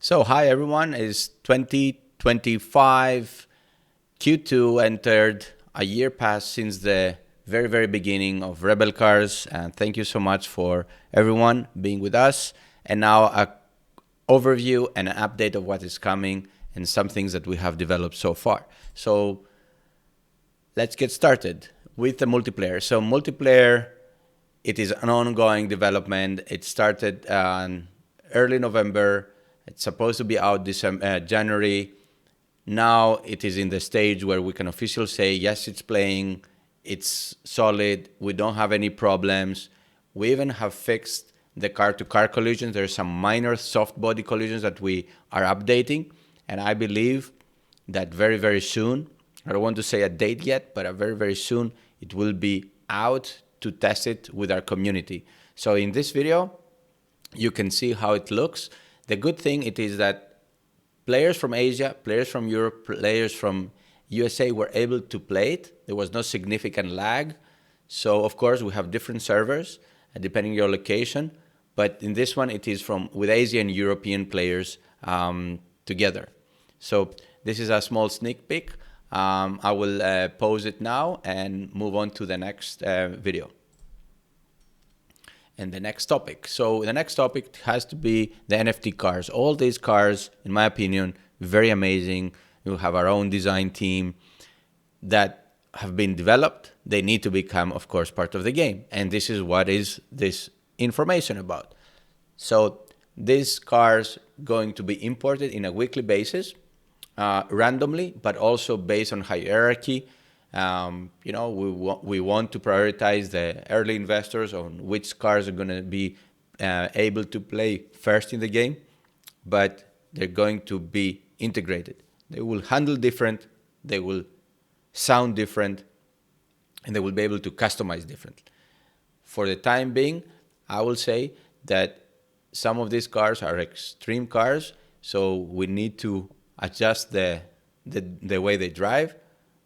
So, hi everyone, it's 2025 Q2 entered, a year passed since the very beginning of RebelCars, and thank you so much for everyone being with us. And now a overview and an update of what is coming and some things that we have developed so far. So let's get started with the multiplayer. So multiplayer, it is an ongoing development. It started early November. It's supposed to be out January. Now it is in the stage where we can officially say, yes, it's playing, it's solid, we don't have any problems. We even have fixed the car-to-car collisions. There are some minor soft body collisions that we are updating, and I believe that very soon, I don't want to say a date yet, but very soon, it will be out to test it with our community. So in this video, you can see how it looks. The good thing it is that players from Asia, players from Europe, players from USA were able to play it. There was no significant lag. So of course we have different servers depending on your location. But in this one, it is with Asian and European players together. So this is a small sneak peek. I will pause it now and move on to the next video. And the next topic. So the next topic has to be the NFT cars. All these cars, in my opinion, very amazing. We have our own design team that have been developed. They need to become, of course, part of the game. And this is what is this information about. So these cars going to be imported in a weekly basis, randomly, but also based on hierarchy. We want to prioritize the early investors on which cars are going to be able to play first in the game, but they're going to be integrated. They will handle different, they will sound different, and they will be able to customize different. For the time being, I will say that some of these cars are extreme cars, so we need to adjust the way they drive,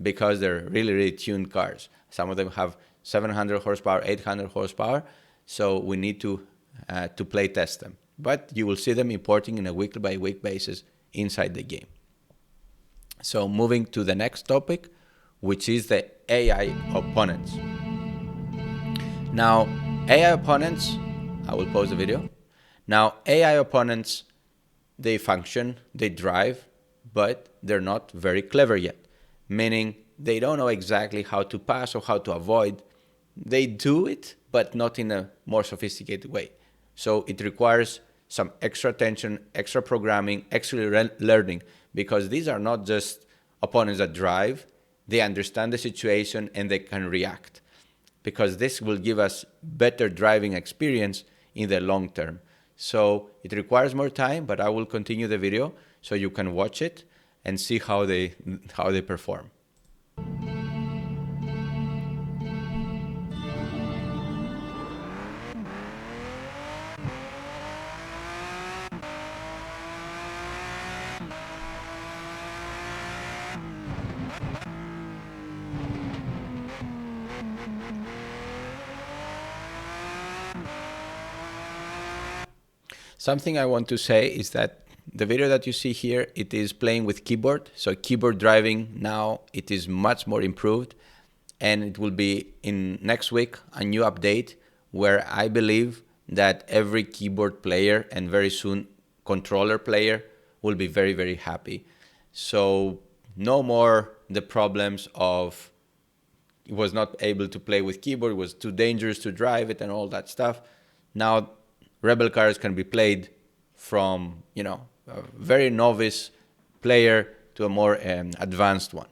because they're really tuned cars. Some of them have 700 horsepower, 800 horsepower, so we need to play test them. But you will see them importing in a week by week basis inside the game. So moving to the next topic, which is the AI opponents. Now, AI opponents, I will pause the video. Now, AI opponents, they function, they drive, but they're not very clever yet. Meaning they don't know exactly how to pass or how to avoid. They do it, but not in a more sophisticated way. So it requires some extra attention, extra programming, extra learning, because these are not just opponents that drive. They understand the situation and they can react, because this will give us better driving experience in the long term. So it requires more time, but I will continue the video so you can watch it and see how they perform. Something I want to say is that the video that you see here, it is playing with keyboard. So keyboard driving now, it is much more improved. And it will be in next week, a new update where I believe that every keyboard player and very soon controller player will be very happy. So no more the problems of it was not able to play with keyboard, it was too dangerous to drive it and all that stuff. Now RebelCars can be played from, a very novice player to a more advanced one.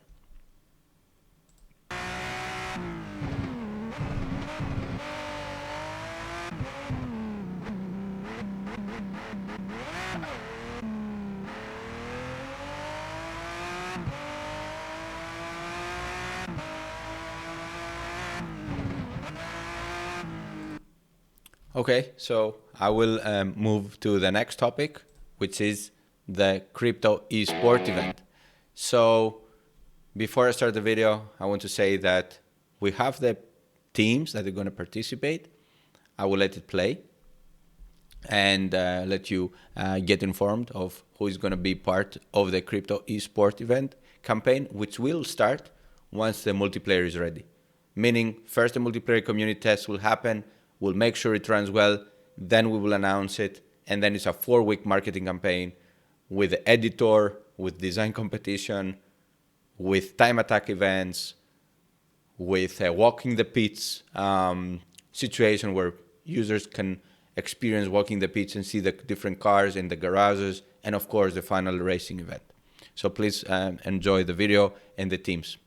Okay, so I will move to the next topic, which is the crypto esport event. So before I start the video, I want to say that we have the teams that are going to participate. I will let it play. and let you get informed of who is going to be part of the crypto esport event campaign, which will start once the multiplayer is ready. Meaning, first the multiplayer community test will happen, we'll make sure it runs well, then we will announce it, and then it's a 4-week marketing campaign with the editor, with design competition, with time attack events, with a walking the pits situation where users can experience walking the pitch and see the different cars in the garages, and of course the final racing event. So please enjoy the video and the teams.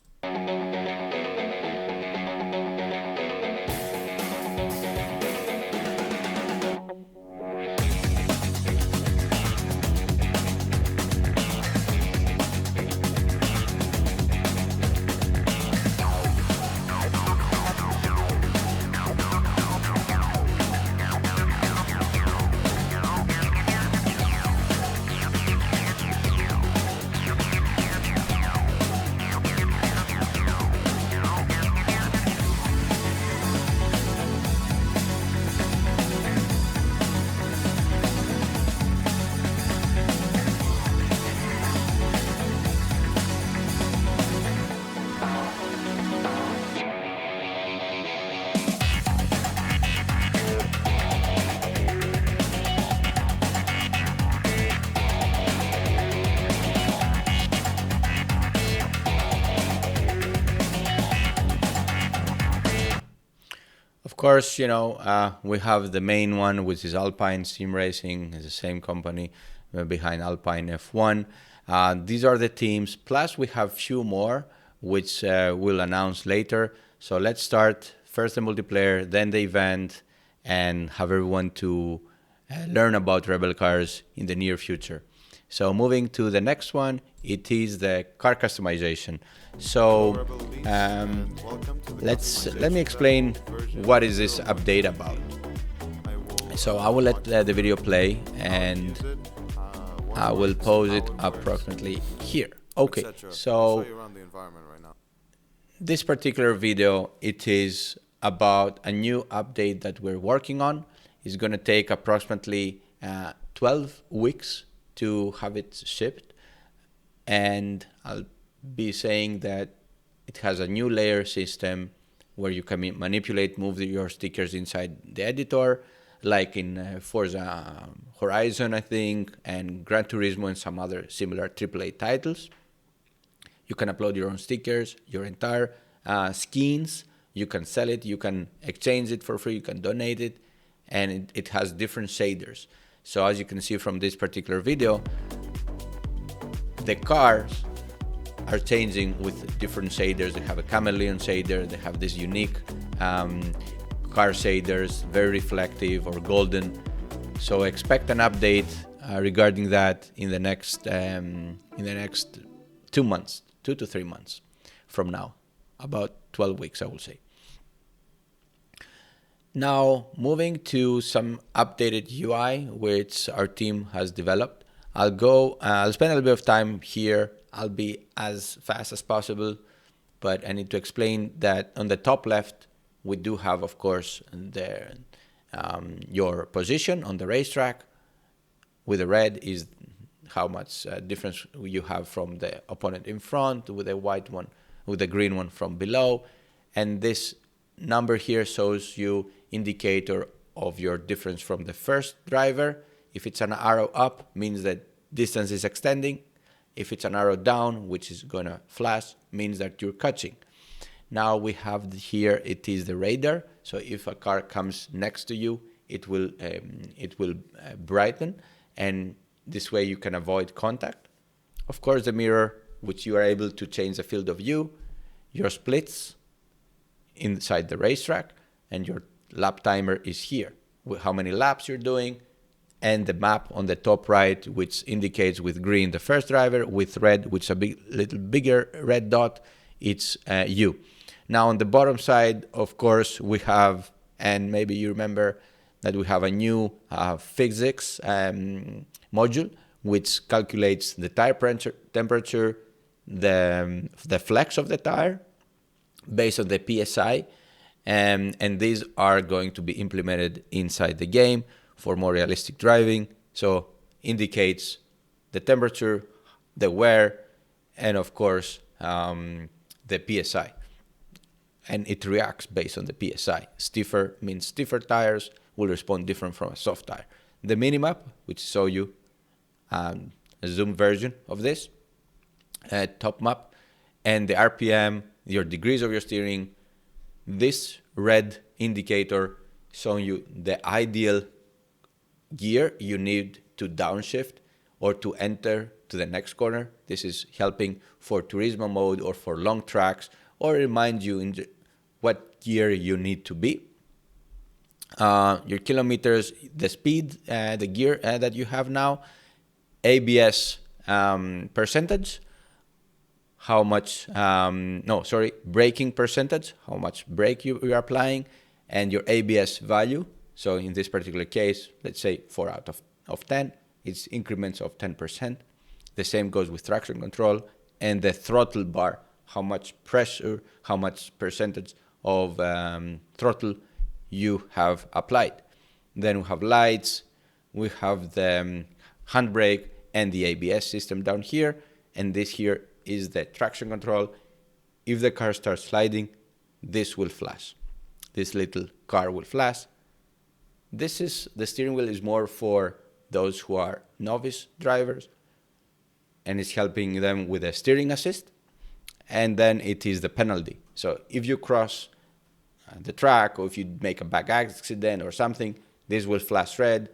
Of course, we have the main one, which is Alpine Sim Racing. It's the same company behind Alpine F1. These are the teams. Plus, we have few more, which we'll announce later. So let's start first the multiplayer, then the event, and have everyone to learn about Rebel in the near future. So moving to the next one, it is the car customization. So let me explain what is this update about. So I will let the video play, and I will pause it approximately here. Okay, so this particular video, it is about a new update that we're working on. It's going to take approximately 12 weeks to have it shipped, and I'll be saying that it has a new layer system where you can move your stickers inside the editor, like in Forza Horizon, I think, and Gran Turismo and some other similar AAA titles. You can upload your own stickers, your entire skins. You can sell it, you can exchange it for free, you can donate it, and it has different shaders. So as you can see from this particular video, the cars are changing with different shaders. They have a chameleon shader, they have this unique car shaders, very reflective or golden. So expect an update regarding that in the next 2 months, 2 to 3 months from now, about 12 weeks, I will say. Now, moving to some updated UI, which our team has developed. I'll spend a little bit of time here. I'll be as fast as possible, but I need to explain that on the top left, we do have, of course, your position on the racetrack. With the red is how much difference you have from the opponent in front, with the white one, with the green one from below. And this number here shows you indicator of your difference from the first driver. If it's an arrow up, means that distance is extending. If it's an arrow down, which is gonna flash, means that you're catching. Now we have here, it is the radar. So if a car comes next to you, it will brighten, and this way you can avoid contact. Of course, the mirror, which you are able to change the field of view, your splits inside the racetrack, and your lap timer is here, with how many laps you're doing, and the map on the top right, which indicates with green the first driver, with red, which is a little bigger red dot, it's you. Now on the bottom side, of course, we have, and maybe you remember that we have a new physics module, which calculates the tire temperature, the flex of the tire based on the PSI, and these are going to be implemented inside the game. for more realistic driving. So indicates the temperature, the wear, and of course the PSI. And it reacts based on the PSI. Stiffer means stiffer tires will respond different from a soft tire. The minimap, which show you a zoom version of this, top map, and the RPM, your degrees of your steering. This red indicator showing you the ideal gear you need to downshift or to enter to the next corner. This is helping for Turismo mode or for long tracks, or remind you in what gear you need to be. Your kilometers, the speed, the gear that you have now, ABS percentage, how much, braking percentage, how much brake you are applying, and your ABS value. So in this particular case, let's say 4 out of 10, it's increments of 10%. The same goes with traction control and the throttle bar, how much pressure, how much percentage of throttle you have applied. Then we have lights, we have the handbrake and the ABS system down here, and this here is the traction control. If the car starts sliding, this will flash. This little car will flash. The steering wheel is more for those who are novice drivers, and it's helping them with a steering assist. And then it is the penalty. So if you cross the track, or if you make a back accident or something, this will flash red.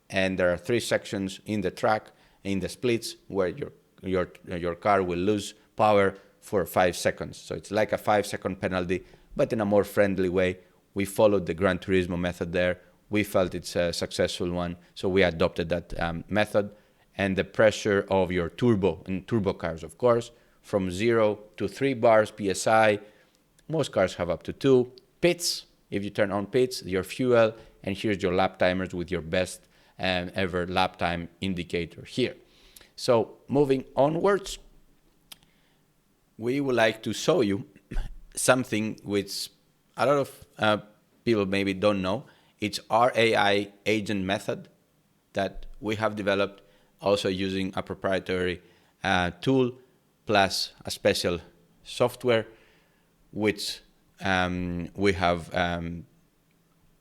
And there are 3 sections in the track, in the splits, where your car will lose power for 5 seconds. So it's like a 5-second penalty, but in a more friendly way. We followed the Gran Turismo method there. We felt it's a successful one, so we adopted that method. And the pressure of your turbo, and turbo cars, of course, from 0 to 3 bars PSI. Most cars have up to 2. Pits, if you turn on pits, your fuel, and here's your lap timers with your best ever lap time indicator here. So moving onwards, we would like to show you something which a lot of people maybe don't know. It's our AI agent method that we have developed, also using a proprietary tool plus a special software which we have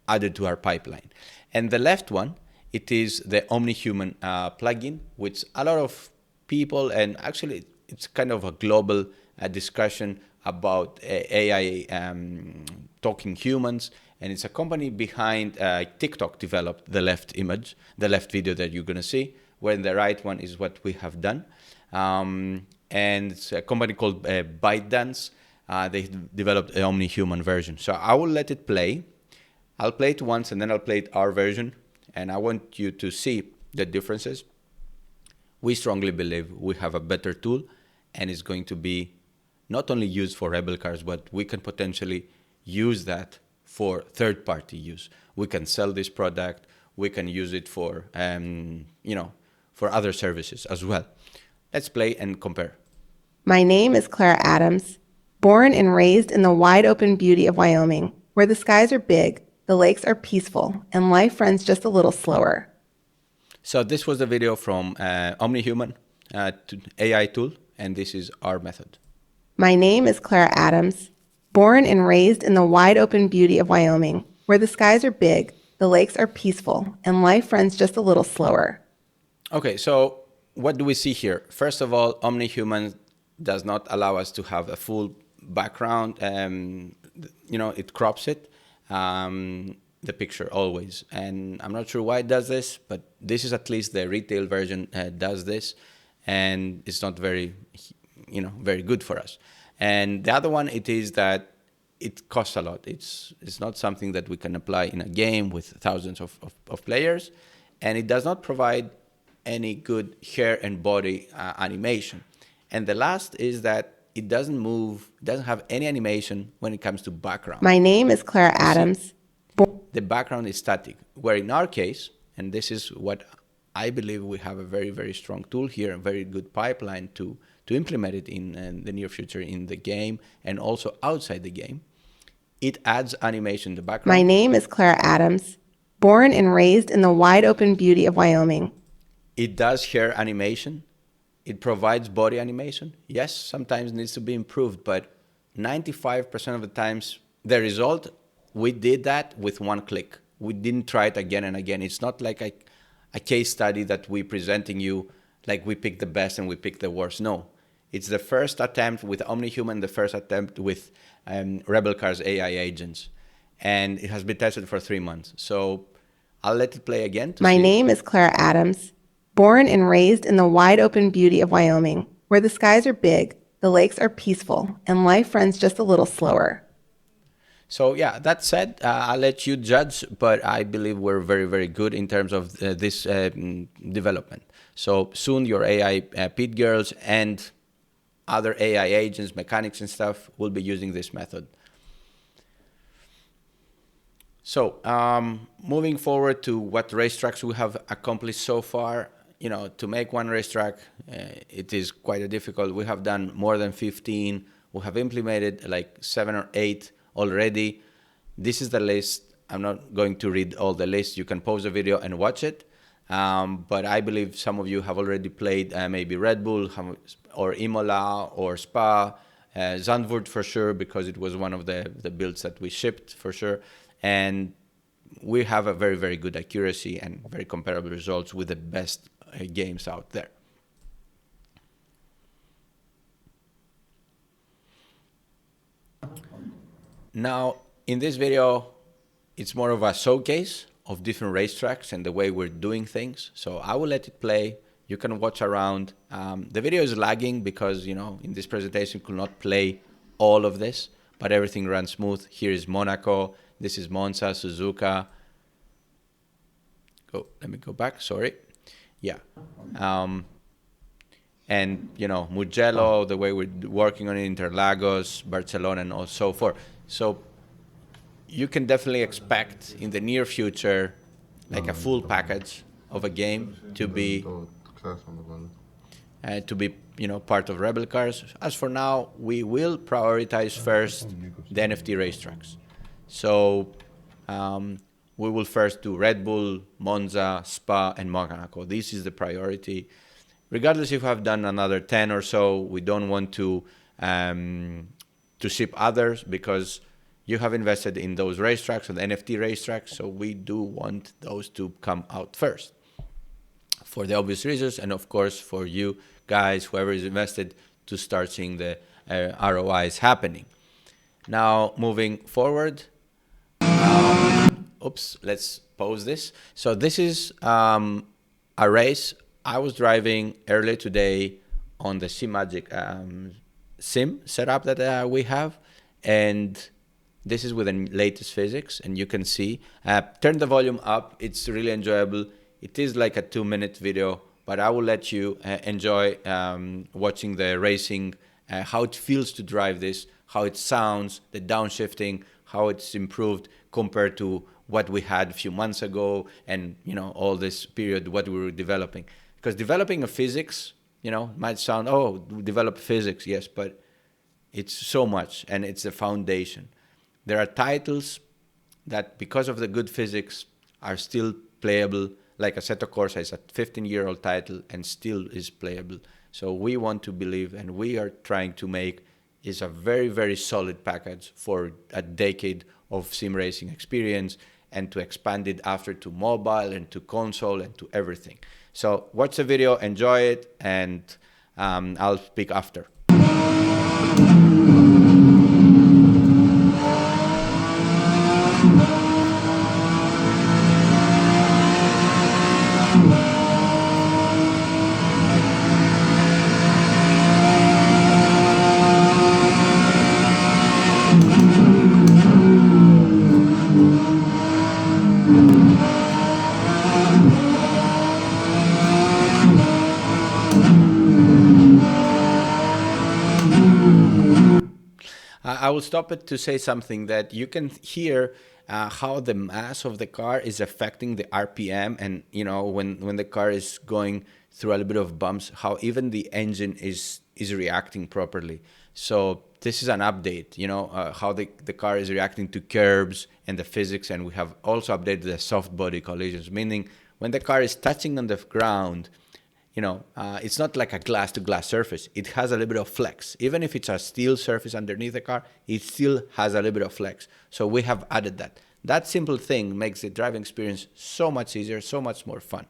added to our pipeline. And the left one, it is the OmniHuman plugin, which a lot of people, and actually it's kind of a global discussion about AI talking humans. And it's a company behind TikTok developed the left image, the left video that you're going to see, where the right one is what we have done. And it's a company called ByteDance. They developed an OmniHuman version. So I will let it play. I'll play it once and then I'll play it our version. And I want you to see the differences. We strongly believe we have a better tool, and it's going to be not only used for RebelCars, but we can potentially use that for third-party use. We can sell this product. We can use it for, for other services as well. Let's play and compare. My name is Clara Adams, born and raised in the wide open beauty of Wyoming, where the skies are big, the lakes are peaceful, and life runs just a little slower. So this was the video from OmniHuman AI tool, and this is our method. My name is Clara Adams, born and raised in the wide open beauty of Wyoming, where the skies are big, the lakes are peaceful, and life runs just a little slower. Okay, so what do we see here? First of all, OmniHuman does not allow us to have a full background. It crops it, the picture always. And I'm not sure why it does this, but this is at least the retail version does this. And it's not very, very good for us. And the other one, it is that it costs a lot. It's not something that we can apply in a game with thousands of players. And it does not provide any good hair and body animation. And the last is that it doesn't move, doesn't have any animation when it comes to background. My name is Clara Adams. The background is static, where in our case, and this is what I believe we have a very, very strong tool here, a very good pipeline to implement it in the near future in the game and also outside the game. It adds animation in the background. My name is Clara Adams. Born and raised in the wide open beauty of Wyoming. It does hair animation. It provides body animation. Yes, sometimes needs to be improved, but 95% of the times, the result, we did that with one click. We didn't try it again and again. It's not like a case study that we're presenting you, like we pick the best and we pick the worst. No, it's the first attempt with OmniHuman, the first attempt with RebelCars AI agents. And it has been tested for 3 months. So I'll let it play again. My name is Clara Adams, born and raised in the wide open beauty of Wyoming, where the skies are big, the lakes are peaceful, and life runs just a little slower. So yeah, that said, I'll let you judge, but I believe we're very, very good in terms of this development. So soon your AI pit girls and other AI agents, mechanics and stuff will be using this method. So moving forward to what racetracks we have accomplished so far, to make one racetrack, it is quite difficult. We have done more than 15. We have implemented like 7 or 8 already. This is the list. I'm not going to read all the list. You can pause the video and watch it. But I believe some of you have already played maybe Red Bull or Imola or Spa, Zandvoort for sure, because it was one of the builds that we shipped for sure. And we have a very, very good accuracy and very comparable results with the best games out there. Now, in this video, it's more of a showcase of different racetracks and the way we're doing things. So I will let it play. You can watch around. The video is lagging because, in this presentation, could not play all of this, but everything runs smooth. Here is Monaco. This is Monza, Suzuka. Let me go back, sorry. Yeah. And, Mugello, the way we're working on it, Interlagos, Barcelona, and so forth. So you can definitely expect in the near future, like a full package of a game to be part of RebelCars. As for now, we will prioritize first the NFT racetracks. So we will first do Red Bull, Monza, Spa, and Monaco. This is the priority. Regardless if we have done another 10 or so, we don't want to ship others because you have invested in those racetracks and NFT racetracks. So we do want those to come out first for the obvious reasons. And of course, for you guys, whoever is invested, to start seeing the ROIs happening. Now, moving forward. Let's pause this. So this is a race I was driving earlier today on the SimMagic sim setup that we have. And this is with the latest physics. And you can see, turn the volume up. It's really enjoyable. It is like a 2-minute video, but I will let you enjoy watching the racing, how it feels to drive this, how it sounds, the downshifting, how it's improved compared to what we had a few months ago and, all this period, what we were developing. Because developing a physics, might sound, develop physics, yes, but it's so much and it's the foundation. There are titles that, because of the good physics, are still playable. Like Assetto Corsa is a 15-year-old title and still is playable. So we want to believe, and we are trying to make, is a very, very solid package for a decade of sim racing experience, and to expand it after to mobile and to console and to everything. So watch the video, enjoy it, and I'll speak after. I will stop it to say something that you can hear how the mass of the car is affecting the RPM, and when the car is going through a little bit of bumps, how even the engine is reacting properly. So this is an update, how the car is reacting to curbs and the physics. And we have also updated the soft body collisions, meaning when the car is touching on the ground, it's not like a glass to glass surface. It has a little bit of flex. Even if it's a steel surface underneath the car, it still has a little bit of flex. So we have added that. That simple thing makes the driving experience so much easier, so much more fun.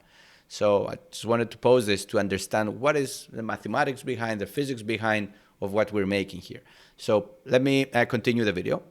So I just wanted to pose this to understand what is the mathematics behind, the physics behind of what we're making here. So let me continue the video.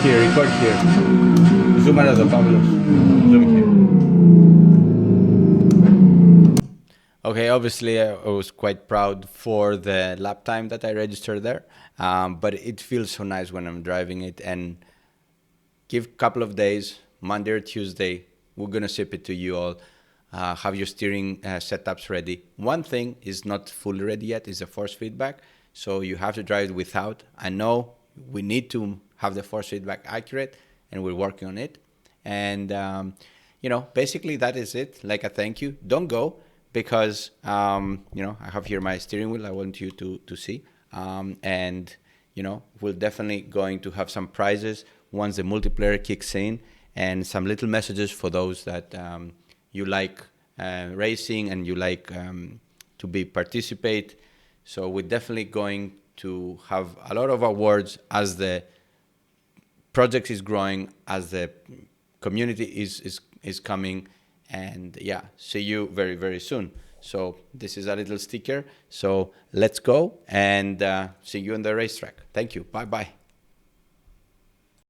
Record here. Zoom out of the Pablos. Zoom here. Okay, obviously I was quite proud for the lap time that I registered there, but it feels so nice when I'm driving it. And give a couple of days, Monday or Tuesday, we're gonna ship it to you all. Have your steering setups ready. One thing is not fully ready yet is the force feedback, so you have to drive it without. I know we need to have the force feedback accurate, and we're working on it. And basically that is it. Like a thank you. Don't go, because I have here my steering wheel. I want you to see, and we're definitely going to have some prizes once the multiplayer kicks in, and some little messages for those that you like racing and you like to participate. So we're definitely going to have a lot of awards as the project is growing, as the community is coming. And yeah, see you very, very soon. So this is a little sticker. So let's go and see you on the racetrack. Thank you. Bye-bye.